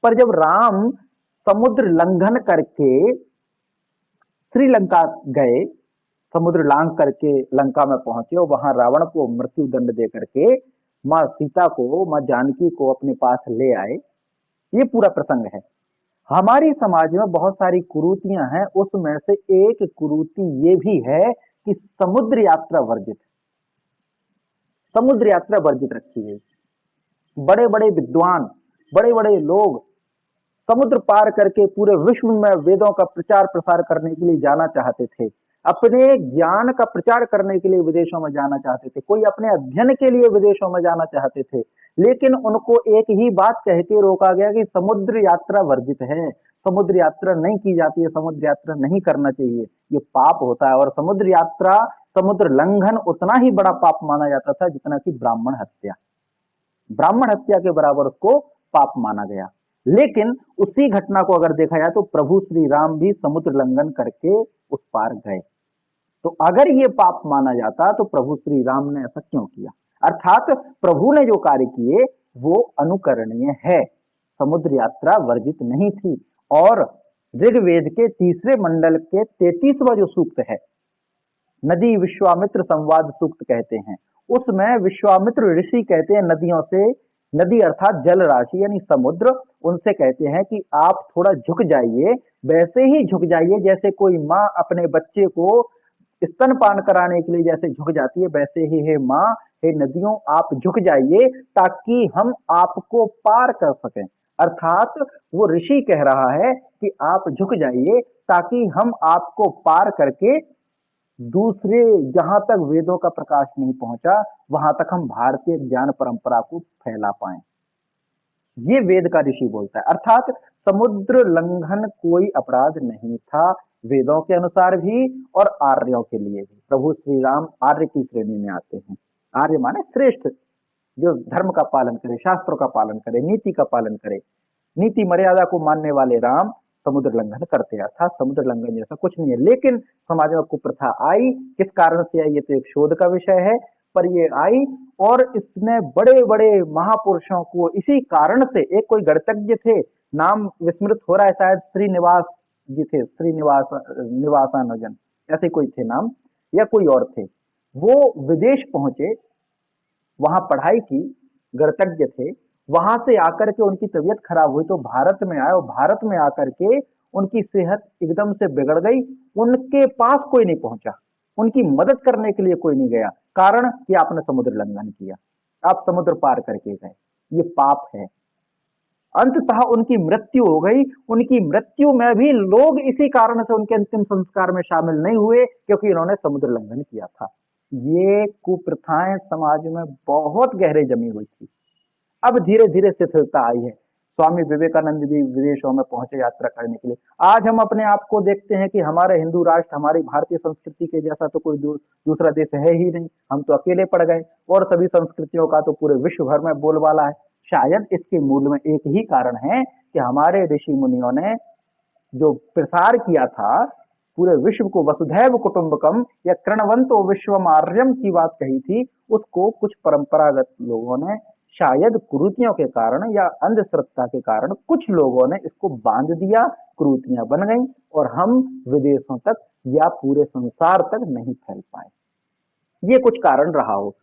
पर जब राम समुद्र लंघन करके श्रीलंका गए, समुद्र लांघ करके लंका में पहुंचे और वहां रावण को मृत्यु दंड दे करके माँ सीता को, माँ जानकी को अपने पास ले आए, ये पूरा प्रसंग है। हमारी समाज में बहुत सारी कुरीतियां हैं, उसमें से एक कुरीति ये भी है कि समुद्र यात्रा वर्जित, समुद्र यात्रा वर्जित रखी गई। बड़े बड़े विद्वान, बड़े बड़े लोग समुद्र पार करके पूरे विश्व में वेदों का प्रचार प्रसार करने के लिए जाना चाहते थे, अपने ज्ञान का प्रचार करने के लिए विदेशों में जाना चाहते थे, कोई अपने अध्ययन के लिए विदेशों में जाना चाहते थे, लेकिन उनको एक ही बात कह के रोका गया कि समुद्र यात्रा वर्जित है, समुद्र यात्रा नहीं की जाती है, समुद्र यात्रा नहीं करना चाहिए, ये पाप होता है। और समुद्र यात्रा, समुद्र लंघन उतना ही बड़ा पाप माना जाता था जितना कि ब्राह्मण हत्या, ब्राह्मण हत्या के बराबर उसको पाप माना गया। लेकिन उसी घटना को अगर देखा जाए तो प्रभु श्री राम भी समुद्र लंघन करके उस पार गए, तो अगर ये पाप माना जाता तो प्रभु श्री राम ने ऐसा क्यों किया? अर्थात प्रभु ने जो कार्य किए वो अनुकरणीय है, समुद्र यात्रा वर्जित नहीं थी। और ऋग्वेद के तीसरे मंडल के 33वां जो सूक्त है, नदी विश्वामित्र संवाद सूक्त कहते हैं, उसमें विश्वामित्र ऋषि कहते हैं नदियों से, नदी अर्थात जल राशि यानी समुद्र, उनसे कहते हैं कि आप थोड़ा झुक जाइए, वैसे ही झुक जाइए जैसे कोई माँ अपने बच्चे को स्तनपान कराने के लिए जैसे झुक जाती है, वैसे ही हे माँ, हे नदियों आप झुक जाइए ताकि हम आपको पार कर सकें। अर्थात वो ऋषि कह रहा है कि आप झुक जाइए ताकि हम आपको पार करके दूसरे, जहां तक वेदों का प्रकाश नहीं पहुंचा वहां तक हम भारतीय ज्ञान परंपरा को फैला पाए। ये वेद का ऋषि बोलता है। अर्थात समुद्र लंघन कोई अपराध नहीं था वेदों के अनुसार भी और आर्यों के लिए भी। प्रभु श्री राम आर्य की श्रेणी में आते हैं। आर्य माने श्रेष्ठ, जो धर्म का पालन करे, शास्त्रों का पालन करे, नीति का पालन करे, नीति मर्यादा को मानने वाले राम समुद्र लंघन करते हैं। अर्थात समुद्र लंघन जैसा कुछ नहीं है। लेकिन समाज में कुप्रथा आई, किस कारण से आई ये तो एक शोध का विषय है, पर ये आई और इसने बड़े बड़े महापुरुषों को इसी कारण से, एक कोई गणतज्ञ थे, नाम विस्मृत हो रहा है, शायद श्रीनिवास जी थे, श्रीनिवास निवासानुजन ऐसे कोई थे नाम, या कोई और थे, वो विदेश पहुंचे, वहां पढ़ाई की, गणतज्ञ थे, वहां से आकर के उनकी तबीयत खराब हुई तो भारत में आए और भारत में आकर के उनकी सेहत एकदम से बिगड़ गई, उनके पास कोई नहीं पहुंचा, उनकी मदद करने के लिए कोई नहीं गया, कारण कि आपने समुद्र लंघन किया, आप समुद्र पार करके गए, ये पाप है। अंततः उनकी मृत्यु हो गई। उनकी मृत्यु में भी लोग इसी कारण से उनके अंतिम संस्कार में शामिल नहीं हुए क्योंकि इन्होंने समुद्र लंघन किया था। ये कुप्रथाएं समाज में बहुत गहरे जमी हुई थी। अब धीरे धीरे शिथिलता आई है। स्वामी विवेकानंद भी विदेशों में पहुंचे यात्रा करने के लिए। आज हम अपने आप को देखते हैं कि हमारे हिंदू राष्ट्र, हमारी भारतीय संस्कृति के जैसा तो कोई दूसरा देश है ही नहीं, हम तो अकेले पड़ गए और सभी संस्कृतियों का तो पूरे विश्व भर में बोलबाला है। शायद इसके मूल में एक ही कारण है कि हमारे ऋषि मुनियों ने जो प्रसार किया था पूरे विश्व को, वसुधैव कुटुंबकम या कृणवंतो विश्वमार्यम की बात कही थी, उसको कुछ परंपरागत लोगों ने शायद कुरीतियों के कारण या अंधश्रद्धा के कारण कुछ लोगों ने इसको बांध दिया, कुरीतियां बन गई और हम विदेशों तक या पूरे संसार तक नहीं फैल पाए। ये कुछ कारण रहा हो।